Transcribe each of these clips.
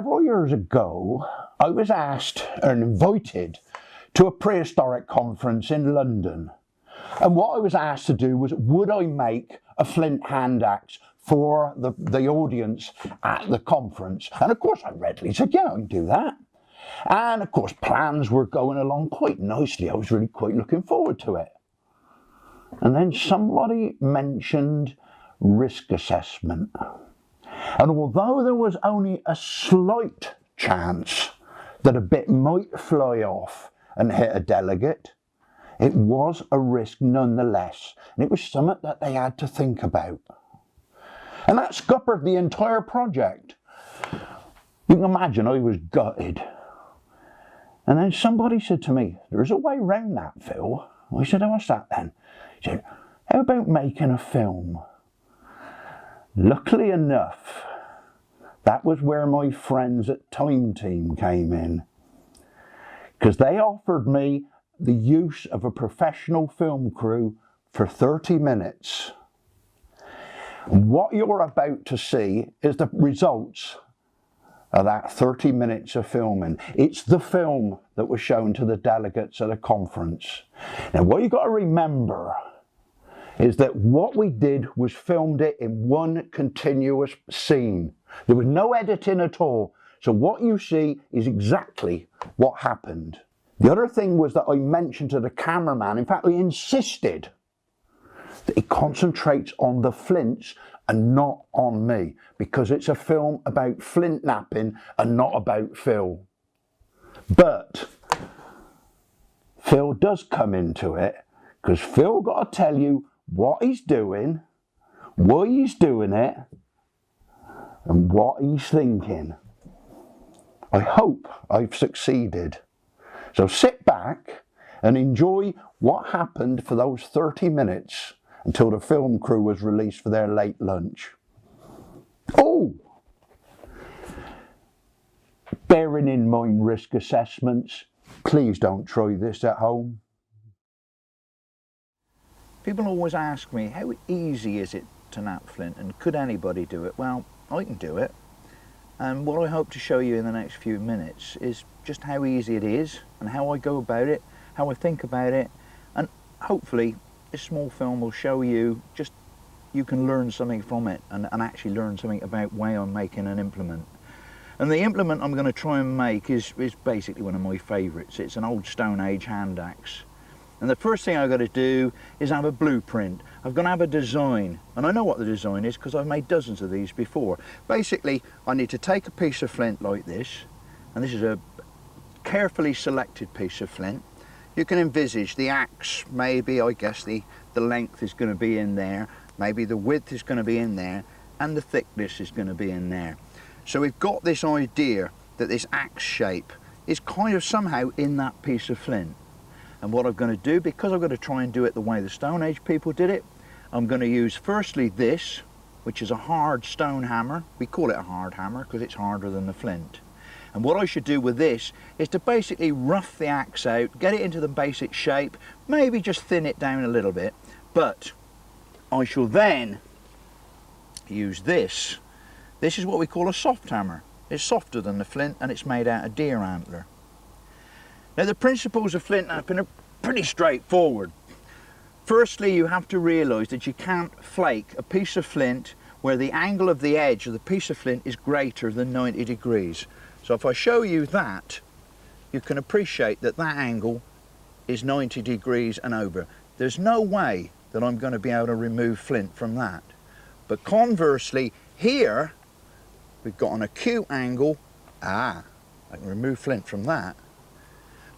Several years ago, I was asked and invited to a prehistoric conference in London. And what I was asked to do was, would I make a flint hand axe for the audience at the conference? And of course I readily said, yeah, I can do that. And of course plans were going along quite nicely. I was really quite looking forward to it. And then somebody mentioned risk assessment. And although there was only a slight chance that a bit might fly off and hit a delegate, it was a risk nonetheless, and it was something that they had to think about. And that scuppered the entire project. You can imagine I was gutted. And then somebody said to me, there's a way round that, Phil. I said, oh, what's that then? He said, how about making a film? Luckily enough, that was where my friends at Time Team came in, because they offered me the use of a professional film crew for 30 minutes. And what you're about to see is the results of that 30 minutes of filming. It's the film that was shown to the delegates at a conference. Now, what you've got to remember is that what we did was filmed it in one continuous scene. There was no editing at all. So what you see is exactly what happened. The other thing was that I mentioned to the cameraman, in fact I insisted that he concentrates on the flints and not on me, because it's a film about flint knapping and not about Phil. But Phil does come into it, because Phil got to tell you what he's doing, why he's doing it, and what he's thinking. I hope I've succeeded. So sit back and enjoy what happened for those 30 minutes until the film crew was released for their late lunch. Oh! Bearing in mind risk assessments, please don't try this at home. People always ask me, how easy is it to knap flint, and could anybody do it? Well, I can do it. And what I hope to show you in the next few minutes is just how easy it is and how I go about it, how I think about it, and hopefully this small film will show you just you can learn something from it and actually learn something about way I'm making an implement. And the implement I'm going to try and make is basically one of my favourites. It's an old Stone Age hand axe. And the first thing I've got to do is have a blueprint. I've got to have a design, and I know what the design is because I've made dozens of these before. Basically, I need to take a piece of flint like this, and this is a carefully selected piece of flint. You can envisage the axe, maybe I guess the length is going to be in there, maybe the width is going to be in there, and the thickness is going to be in there. So we've got this idea that this axe shape is kind of somehow in that piece of flint. And what I'm going to do, because I'm going to try and do it the way the Stone Age people did it, I'm going to use firstly this, which is a hard stone hammer. We call it a hard hammer because it's harder than the flint. And what I should do with this is to basically rough the axe out, get it into the basic shape, maybe just thin it down a little bit. But I shall then use this. This is what we call a soft hammer. It's softer than the flint and it's made out of deer antler. Now the principles of flint knapping are pretty straightforward. Firstly, you have to realise that you can't flake a piece of flint where the angle of the edge of the piece of flint is greater than 90 degrees. So if I show you that, you can appreciate that that angle is 90 degrees and over. There's no way that I'm going to be able to remove flint from that. But conversely, here we've got an acute angle. I can remove flint from that.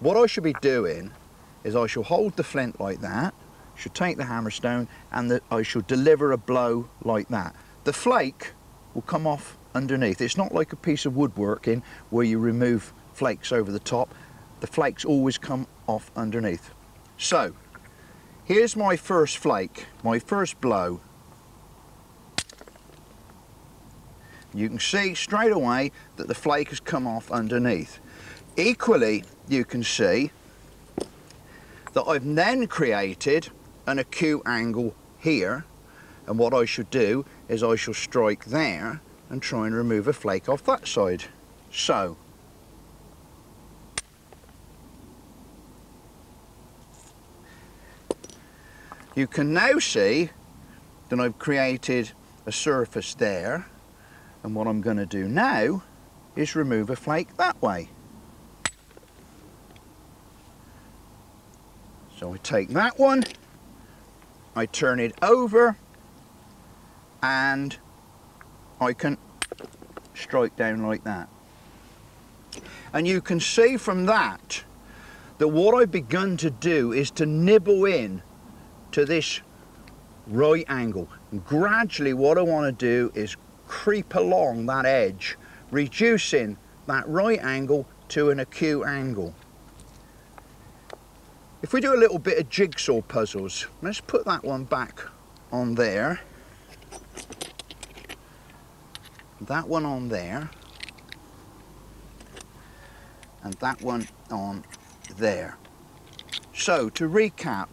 What I should be doing is I shall hold the flint like that, should take the hammerstone, and I shall deliver a blow like that. The flake will come off underneath. It's not like a piece of woodworking where you remove flakes over the top. The flakes always come off underneath. So here's my first flake, my first blow. You can see straight away that the flake has come off underneath. Equally, you can see that I've then created an acute angle here, and what I should do is I shall strike there and try and remove a flake off that side. So, you can now see that I've created a surface there, and what I'm going to do now is remove a flake that way. So I take that one, I turn it over, and I can strike down like that. And you can see from that that what I've begun to do is to nibble in to this right angle. And gradually what I want to do is creep along that edge, reducing that right angle to an acute angle. If we do a little bit of jigsaw puzzles, let's put that one back on there, that one on there, and that one on there. So to recap,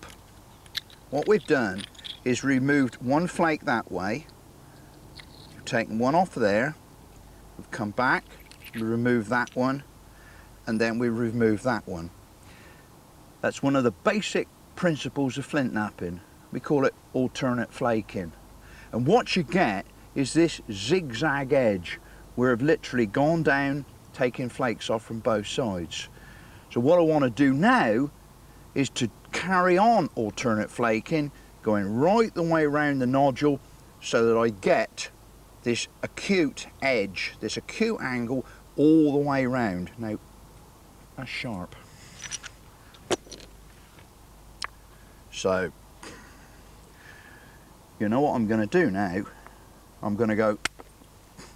what we've done is removed one flake that way, we've taken one off there, we've come back, we remove that one, and then we remove that one. That's one of the basic principles of flint knapping. We call it alternate flaking. And what you get is this zigzag edge where I've literally gone down, taking flakes off from both sides. So what I want to do now is to carry on alternate flaking, going right the way around the nodule so that I get this acute edge, this acute angle all the way around. Now, that's sharp. So, you know what I'm going to do now? I'm going to go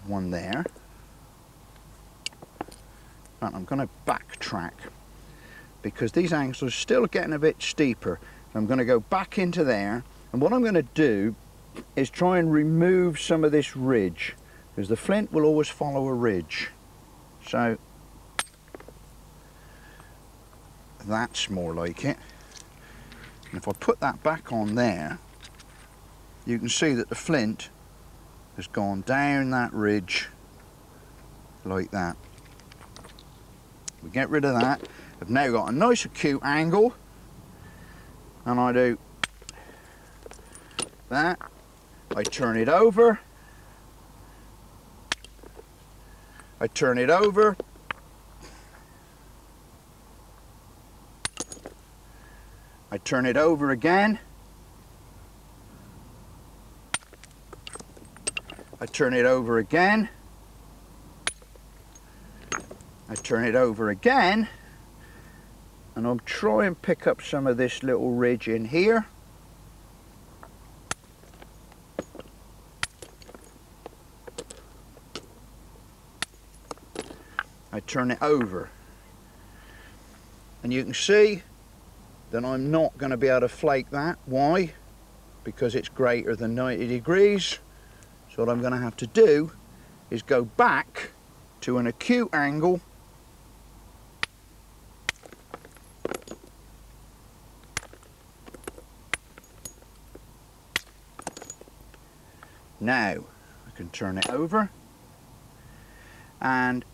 one there, and I'm going to backtrack because these angles are still getting a bit steeper. I'm going to go back into there, and what I'm going to do is try and remove some of this ridge, because the flint will always follow a ridge. So that's more like it. And if I put that back on there, you can see that the flint has gone down that ridge like that. We get rid of that. I've now got a nice acute angle, and I do that. I turn it over, I turn it over, I turn it over again, I turn it over again, I turn it over again, and I'll try and pick up some of this little ridge in here. I turn it over, and you can see that I'm not going to be able to flake that. Why? Because it's greater than 90 degrees. So what I'm going to have to do is go back to an acute angle, now I can turn it over and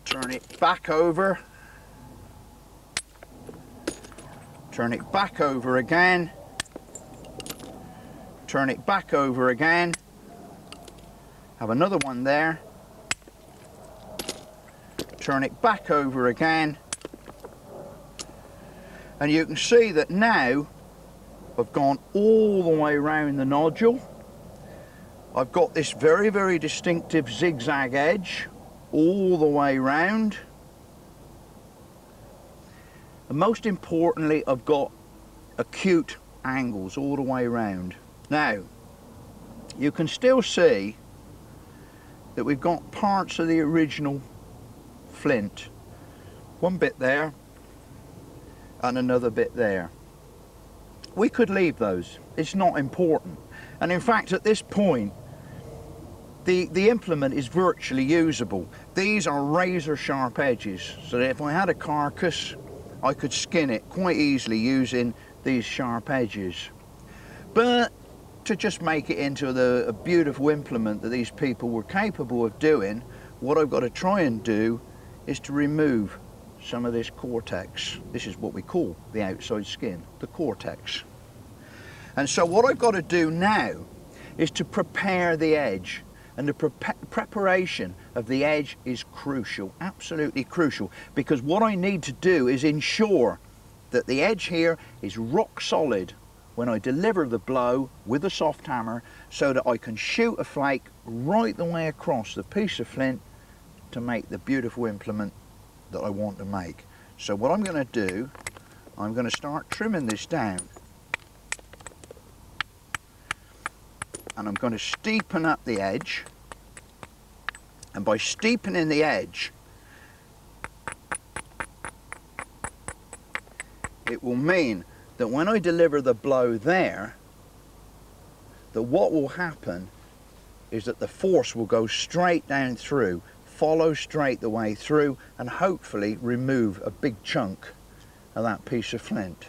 turn it back over, turn it back over again, turn it back over again, have another one there, turn it back over again, and you can see that now I've gone all the way around the nodule. I've got this very, very distinctive zigzag edge all the way round, and most importantly I've got acute angles all the way around. Now you can still see that we've got parts of the original flint, one bit there and another bit there. We could leave those, it's not important, and in fact at this point the implement is virtually usable. These are razor sharp edges, so that if I had a carcass I could skin it quite easily using these sharp edges. But to just make it into a beautiful implement that these people were capable of doing, what I've got to try and do is to remove some of this cortex. This is what we call the outside skin, the cortex. And so what I've got to do now is to prepare the edge. And the preparation of the edge is crucial, absolutely crucial, because what I need to do is ensure that the edge here is rock solid when I deliver the blow with a soft hammer, so that I can shoot a flake right the way across the piece of flint to make the beautiful implement that I want to make. So what I'm going to do, I'm going to start trimming this down. And I'm going to steepen up the edge, and by steepening the edge, it will mean that when I deliver the blow there, that what will happen is that the force will go straight down through, follow straight the way through, and hopefully remove a big chunk of that piece of flint.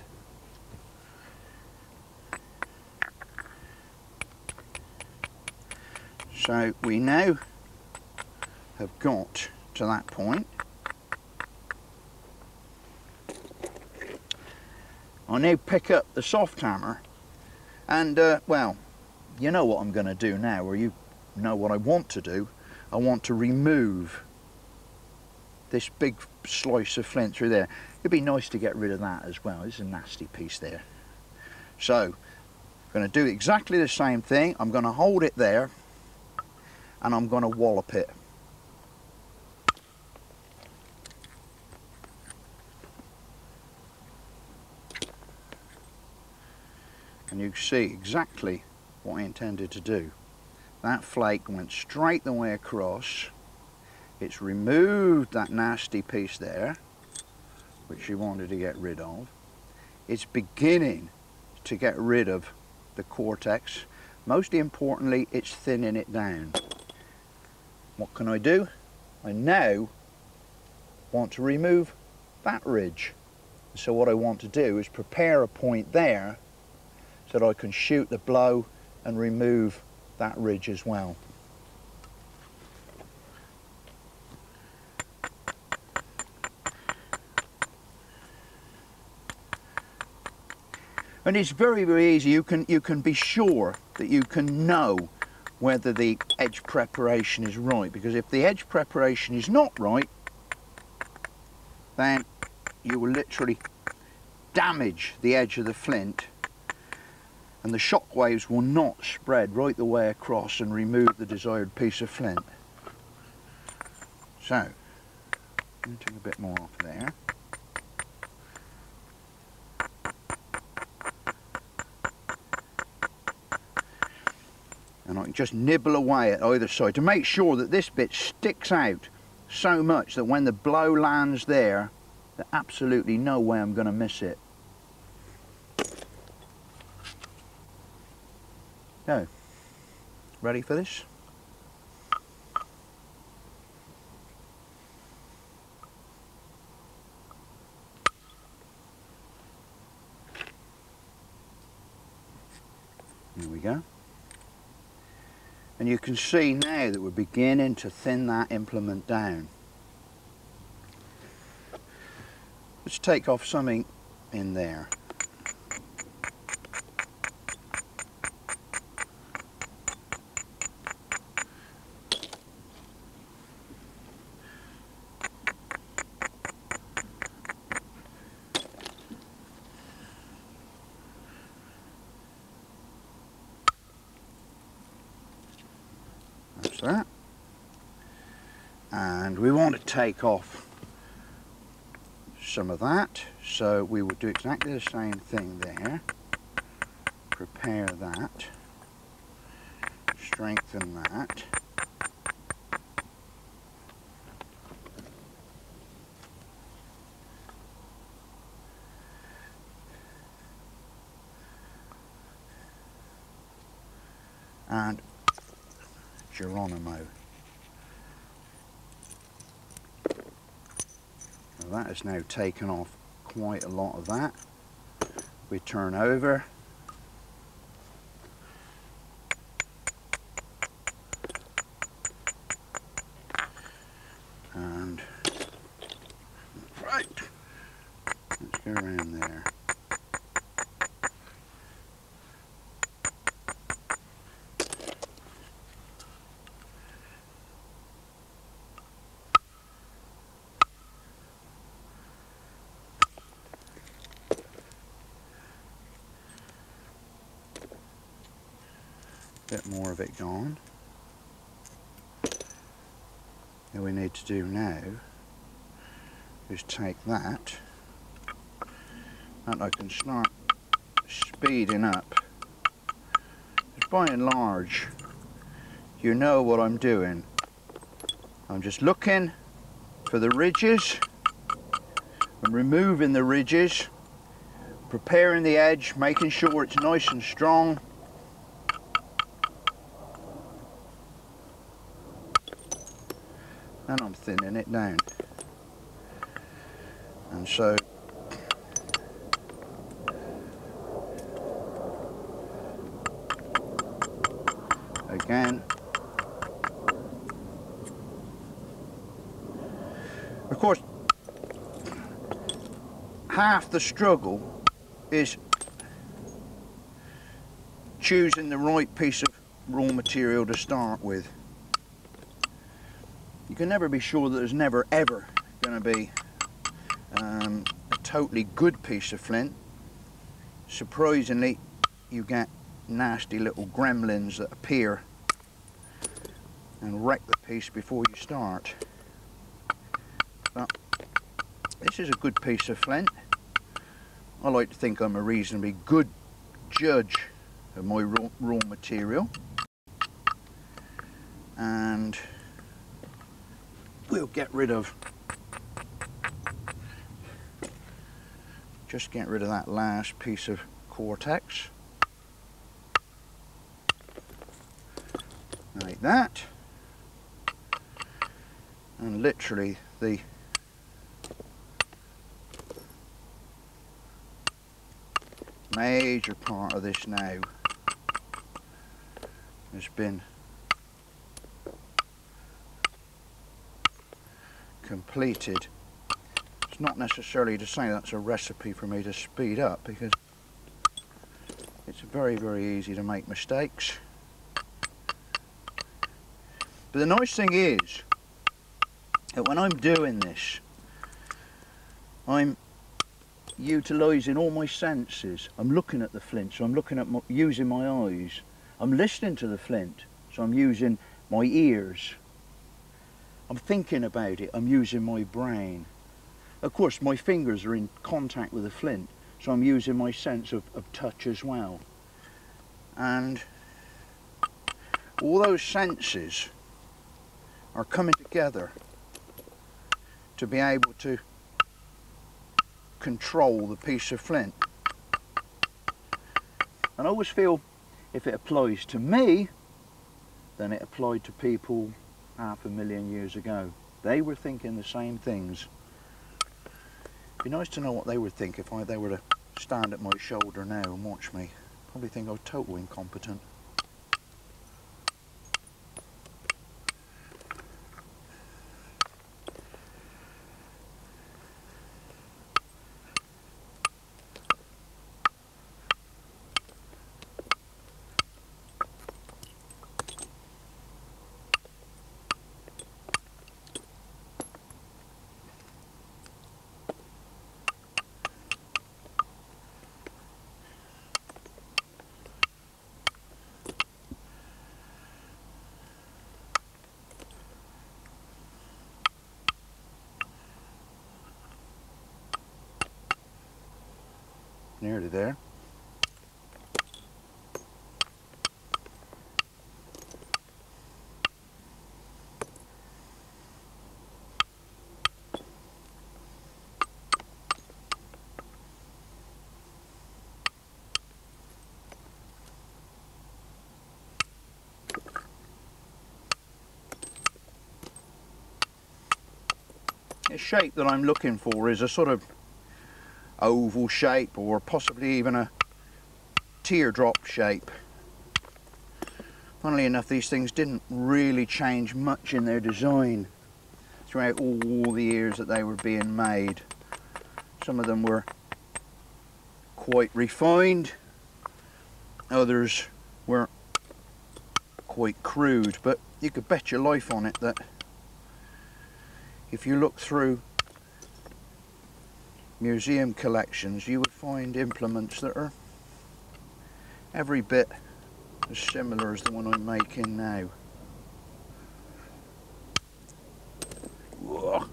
So we now have got to that point. I now pick up the soft hammer and, well, you know what I'm going to do now, or you know what I want to do. I want to remove this big slice of flint through there. It'd be nice to get rid of that as well. It's a nasty piece there. So, I'm going to do exactly the same thing. I'm going to hold it there and I'm going to wallop it. And you can see exactly what I intended to do. That flake went straight the way across. It's removed that nasty piece there, which you wanted to get rid of. It's beginning to get rid of the cortex. Most importantly, it's thinning it down. What can I do? I now want to remove that ridge. So what I want to do is prepare a point there so that I can shoot the blow and remove that ridge as well. And it's very, very easy. You can be sure that you can know whether the edge preparation is right, because if the edge preparation is not right, then you will literally damage the edge of the flint, and the shock waves will not spread right the way across and remove the desired piece of flint. So, I'm going to take a bit more off there. And I can just nibble away at either side to make sure that this bit sticks out so much that when the blow lands there, there's absolutely no way I'm going to miss it. So, ready for this? Here we go. And you can see now that we're beginning to thin that implement down. Let's take off something in there. That's that. And we want to take off some of that, so we will do exactly the same thing there. Prepare that, strengthen that. And Geronimo. Now that has now taken off quite a lot of that. We turn over go around there. Bit more of it gone. All we need to do now is take that, and I can start speeding up. Because by and large, you know what I'm doing. I'm just looking for the ridges, I'm removing the ridges, preparing the edge, making sure it's nice and strong. And I'm thinning it down. And so again, of course, half the struggle is choosing the right piece of raw material to start with. You can never be sure that there's never ever going to be a totally good piece of flint. Surprisingly, you get nasty little gremlins that appear and wreck the piece before you start. But this is a good piece of flint. I like to think I'm a reasonably good judge of my raw material, and we'll get rid of that last piece of cortex like that, and literally the major part of this now has been completed. It's not necessarily to say that's a recipe for me to speed up, because it's very, very easy to make mistakes. But the nice thing is that when I'm doing this, I'm utilising all my senses. I'm looking at the flint, so I'm looking at using my eyes. I'm listening to the flint, so I'm using my ears. I'm thinking about it, I'm using my brain. Of course, my fingers are in contact with the flint, so I'm using my sense of touch as well. And all those senses are coming together to be able to control the piece of flint. And I always feel if it applies to me, then it applied to people 500,000 years ago. They were thinking the same things. It'd be nice to know what they would think if they were to stand at my shoulder now and watch me. Probably think I was totally incompetent. Nearly there. The shape that I'm looking for is a sort of oval shape, or possibly even a teardrop shape. Funnily enough, these things didn't really change much in their design throughout all the years that they were being made. Some of them were quite refined, others were quite crude, but you could bet your life on it that if you look through museum collections you would find implements that are every bit as similar as the one I'm making now. Whoa.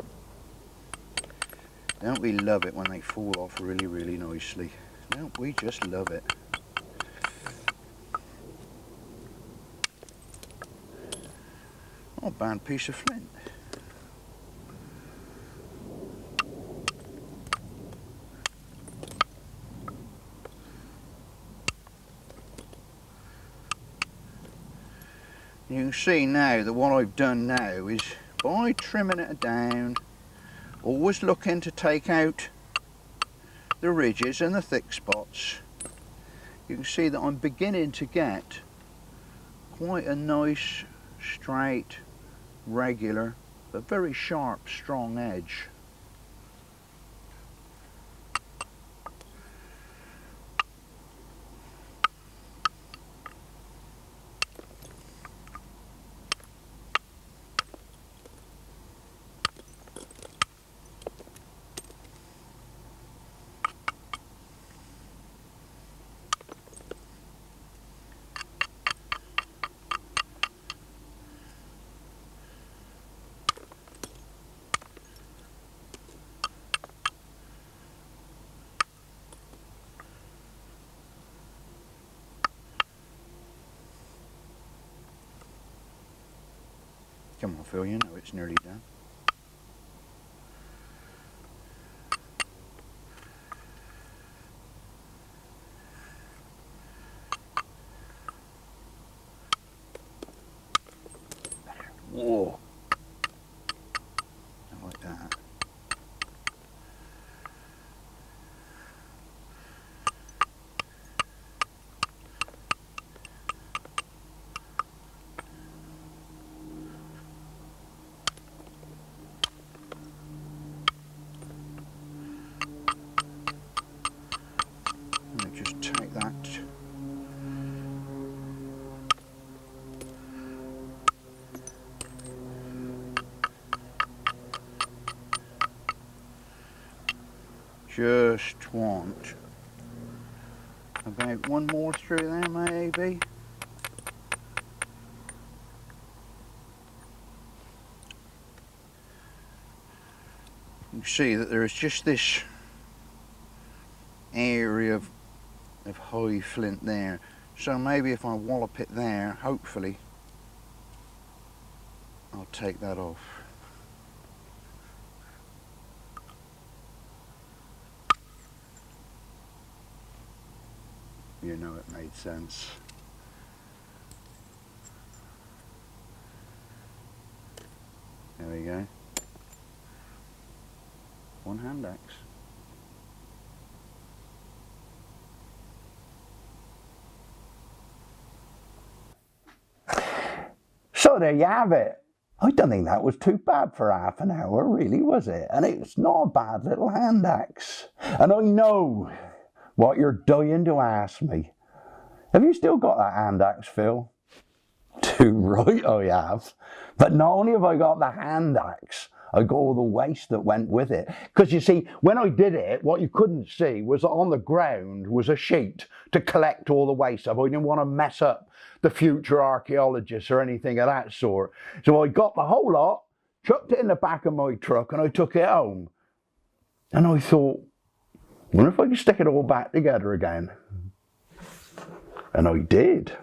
Don't we love it when they fall off really, really nicely? Don't we just love it? Not a bad piece of flint. You can see now that what I've done now is by trimming it down, always looking to take out the ridges and the thick spots, you can see that I'm beginning to get quite a nice, straight, regular, but very sharp, strong edge. Come on Phil, you know it's nearly done. Whoa. I like that. Let me just take that. Just want about one more through there maybe. You can see that there is just this area of high flint there, so maybe if I wallop it there, hopefully I'll take that off. You know it made sense. There we go. One hand axe. So there you have it. I don't think that was too bad for half an hour, really, was it? And it's not a bad little hand axe. And I know what you're dying to ask me. Have you still got that hand axe, Phil? Too right I have. But not only have I got the hand axe, I got all the waste that went with it. Because you see, when I did it, what you couldn't see was that on the ground was a sheet to collect all the waste up. I didn't want to mess up the future archaeologists or anything of that sort. So I got the whole lot, chucked it in the back of my truck, and I took it home. And I thought, I wonder if I can stick it all back together again. And I did.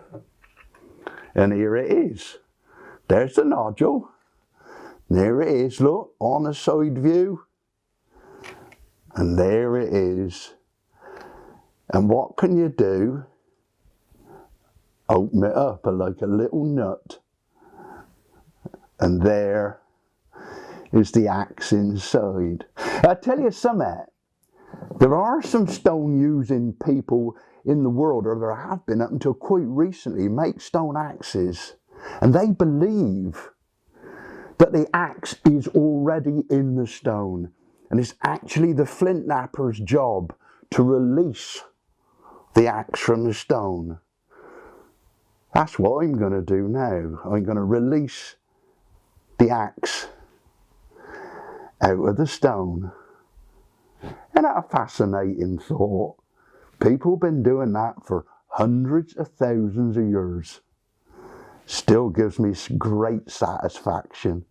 And here it is. There's the nodule. There it is, look, on a side view. And there it is. And what can you do? Open it up like a little nut. And there is the axe inside. I tell you something, there are some stone using people in the world, or there have been up until quite recently, make stone axes. And they believe that the axe is already in the stone. And it's actually the flint knapper's job to release the axe from the stone. That's what I'm going to do now. I'm going to release the axe out of the stone. Isn't that a fascinating thought? People have been doing that for hundreds of thousands of years. Still gives me great satisfaction.